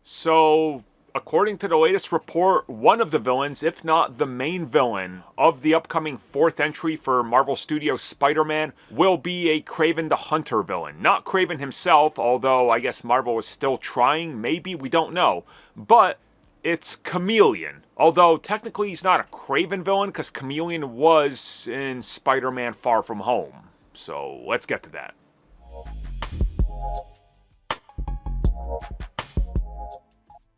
So, according to the latest report, one of the villains, if not the main villain, of the upcoming fourth entry for Marvel Studios' Spider-Man will be a Kraven the Hunter villain. Not Kraven himself, although I guess Marvel is still trying, maybe, we don't know. But it's Chameleon. Although technically he's not a Kraven villain, because Chameleon was in Spider-Man Far From Home. So, let's get to that.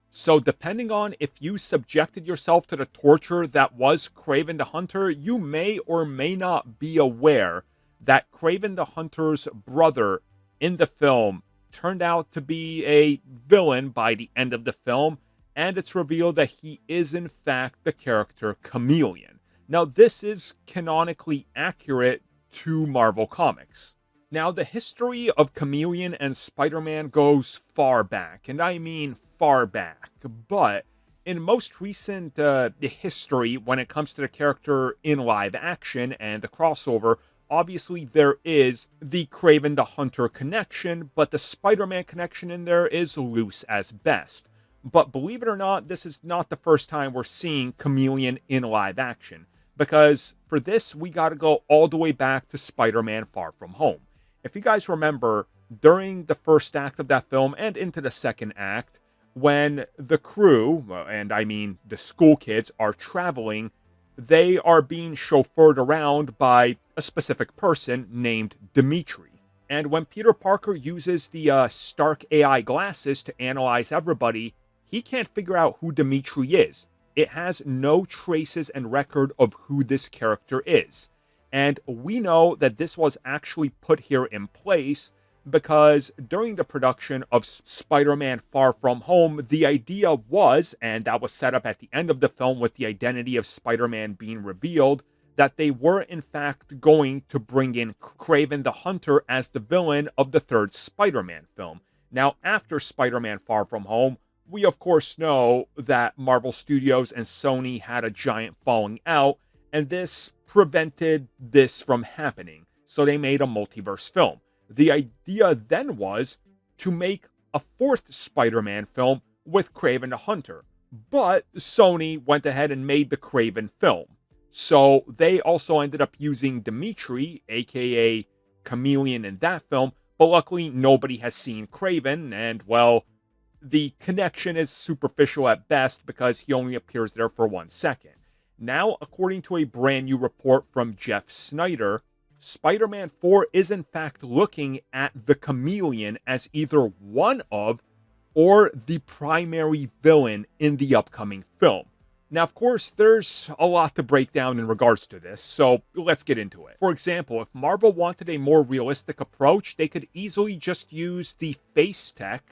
So depending on if you subjected yourself to the torture that was Kraven the Hunter, you may or may not be aware that Kraven the Hunter's brother in the film turned out to be a villain by the end of the film, and it's revealed that he is in fact the character Chameleon. Now this is canonically accurate to Marvel Comics. Now, the history of Chameleon and Spider-Man goes far back, and I mean far back, but in most recent history, when it comes to the character in live action and the crossover, obviously there is the Kraven the Hunter connection, but the Spider-Man connection in there is loose as best. But believe it or not, this is not the first time we're seeing Chameleon in live action, because for this, we gotta go all the way back to Spider-Man Far From Home. If you guys remember, during the first act of that film and into the second act, when the crew, and I mean the school kids, are traveling, they are being chauffeured around by a specific person named Dimitri. And when Peter Parker uses the Stark AI glasses to analyze everybody, he can't figure out who Dimitri is. It has no traces and record of who this character is. And we know that this was actually put here in place because during the production of Spider-Man Far From Home, the idea was, and that was set up at the end of the film with the identity of Spider-Man being revealed, that they were in fact going to bring in Kraven the Hunter as the villain of the third Spider-Man film. Now, after Spider-Man Far From Home, we of course know that Marvel Studios and Sony had a giant falling out, and this prevented this from happening. So they made a multiverse film. The idea then was to make a fourth Spider-Man film with Kraven the Hunter. But Sony went ahead and made the Kraven film. So they also ended up using Dimitri, aka Chameleon, in that film. But luckily, nobody has seen Kraven, and well, the connection is superficial at best because he only appears there for 1 second. Now, according to a brand new report from Jeff Snyder, Spider-Man 4 is in fact looking at the Chameleon as either one of or the primary villain in the upcoming film. Now, of course, there's a lot to break down in regards to this, so let's get into it. For example, if Marvel wanted a more realistic approach, they could easily just use the face tech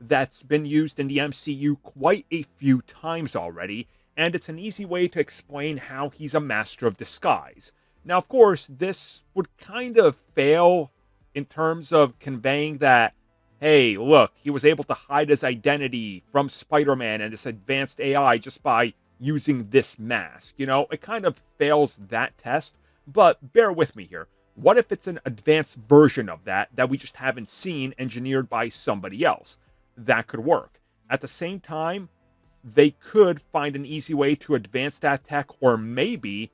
that's been used in the MCU quite a few times already, and it's an easy way to explain how he's a master of disguise. Now, of course, this would kind of fail in terms of conveying that, hey, look, he was able to hide his identity from Spider-Man and this advanced AI just by using this mask. You know, it kind of fails that test, but bear with me here. What if it's an advanced version of that we just haven't seen engineered by somebody else? That could work. At the same time, they could find an easy way to advance that tech, or maybe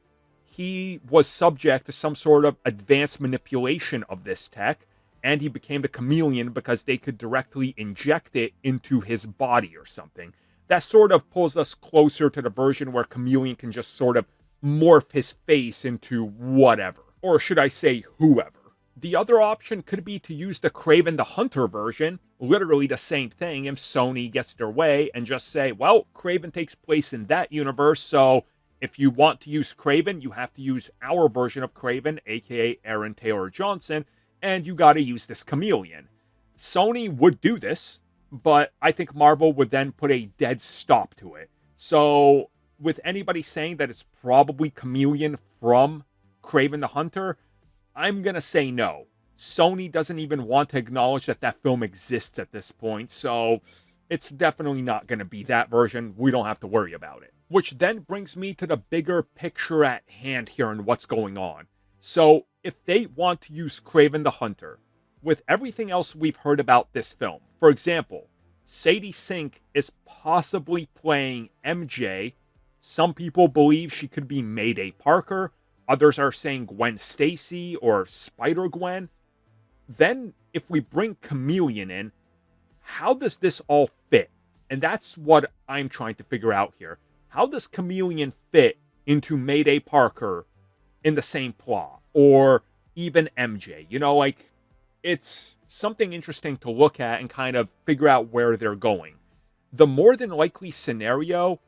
he was subject to some sort of advanced manipulation of this tech, and he became the Chameleon because they could directly inject it into his body or something. That sort of pulls us closer to the version where Chameleon can just sort of morph his face into whatever. Or should I say, whoever. The other option could be to use the Kraven the Hunter version, literally the same thing if Sony gets their way, and just say, well, Kraven takes place in that universe, so if you want to use Kraven, you have to use our version of Kraven, aka Aaron Taylor Johnson, and you gotta use this Chameleon. Sony would do this, but I think Marvel would then put a dead stop to it. So, with anybody saying that it's probably Chameleon from Kraven the Hunter, I'm gonna say no. Sony doesn't even want to acknowledge that that film exists at this point, so it's definitely not gonna be that version. We don't have to worry about it. Which then brings me to the bigger picture at hand here and what's going on. So, if they want to use Kraven the Hunter, with everything else we've heard about this film, for example, Sadie Sink is possibly playing MJ. Some people believe she could be Mayday Parker. Others are saying Gwen Stacy or Spider-Gwen. Then, if we bring Chameleon in, how does this all fit? And that's what I'm trying to figure out here. How does Chameleon fit into Mayday Parker in the same plot? Or even MJ? You know, like, it's something interesting to look at and kind of figure out where they're going. The more than likely scenario,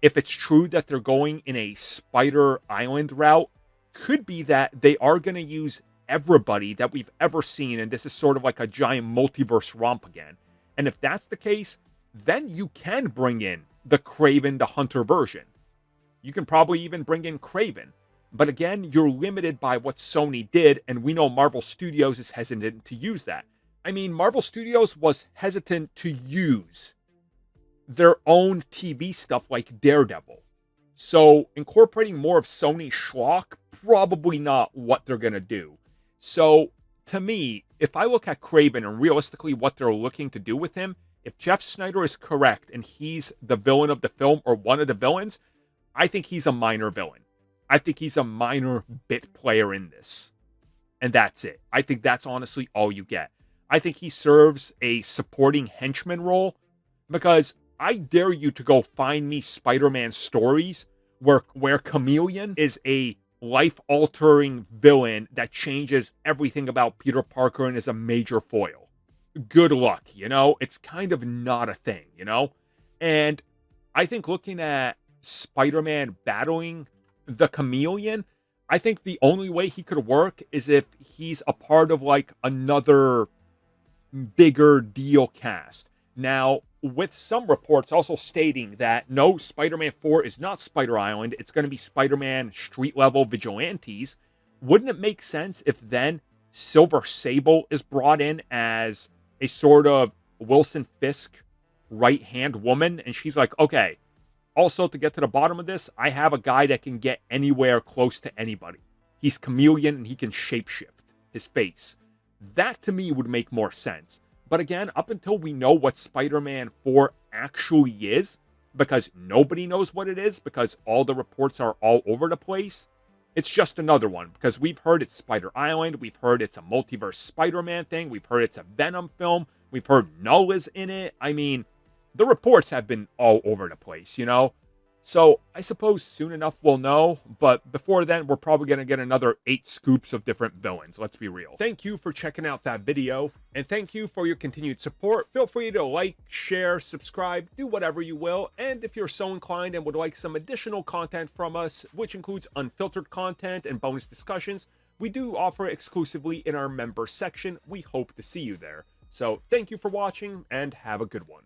if it's true that they're going in a Spider Island route, could be that they are going to use everybody that we've ever seen, and this is sort of like a giant multiverse romp again. And if that's the case, then you can bring in the Kraven the Hunter version. You can probably even bring in Kraven. But again, you're limited by what Sony did, and we know Marvel Studios is hesitant to use that. I mean, Marvel Studios was hesitant to use their own TV stuff like Daredevil. So incorporating more of Sony schlock, probably not what they're going to do. So to me, if I look at Kraven and realistically what they're looking to do with him, if Jeff Snyder is correct and he's the villain of the film or one of the villains, I think he's a minor villain. I think he's a minor bit player in this. And that's it. I think that's honestly all you get. I think he serves a supporting henchman role because I dare you to go find me Spider-Man stories where Chameleon is a life-altering villain that changes everything about Peter Parker and is a major foil. Good luck, you know? It's kind of not a thing, you know? And I think looking at Spider-Man battling the Chameleon, I think the only way he could work is if he's a part of like another bigger deal cast. Now, with some reports also stating that no, Spider-Man 4 is not Spider Island, it's going to be Spider-Man street-level vigilantes, wouldn't it make sense if then Silver Sable is brought in as a sort of Wilson Fisk right-hand woman, and she's like, okay, also to get to the bottom of this, I have a guy that can get anywhere close to anybody. He's Chameleon and he can shapeshift his face. That to me would make more sense. But again, up until we know what Spider-Man 4 actually is, because nobody knows what it is, because all the reports are all over the place, it's just another one. Because we've heard it's Spider Island, we've heard it's a multiverse Spider-Man thing, we've heard it's a Venom film, we've heard Null is in it. I mean, the reports have been all over the place, you know? So I suppose soon enough we'll know, but before then we're probably going to get another 8 scoops of different villains, let's be real. Thank you for checking out that video, and thank you for your continued support. Feel free to like, share, subscribe, do whatever you will, and if you're so inclined and would like some additional content from us, which includes unfiltered content and bonus discussions, we do offer exclusively in our member section. We hope to see you there. So thank you for watching, and have a good one.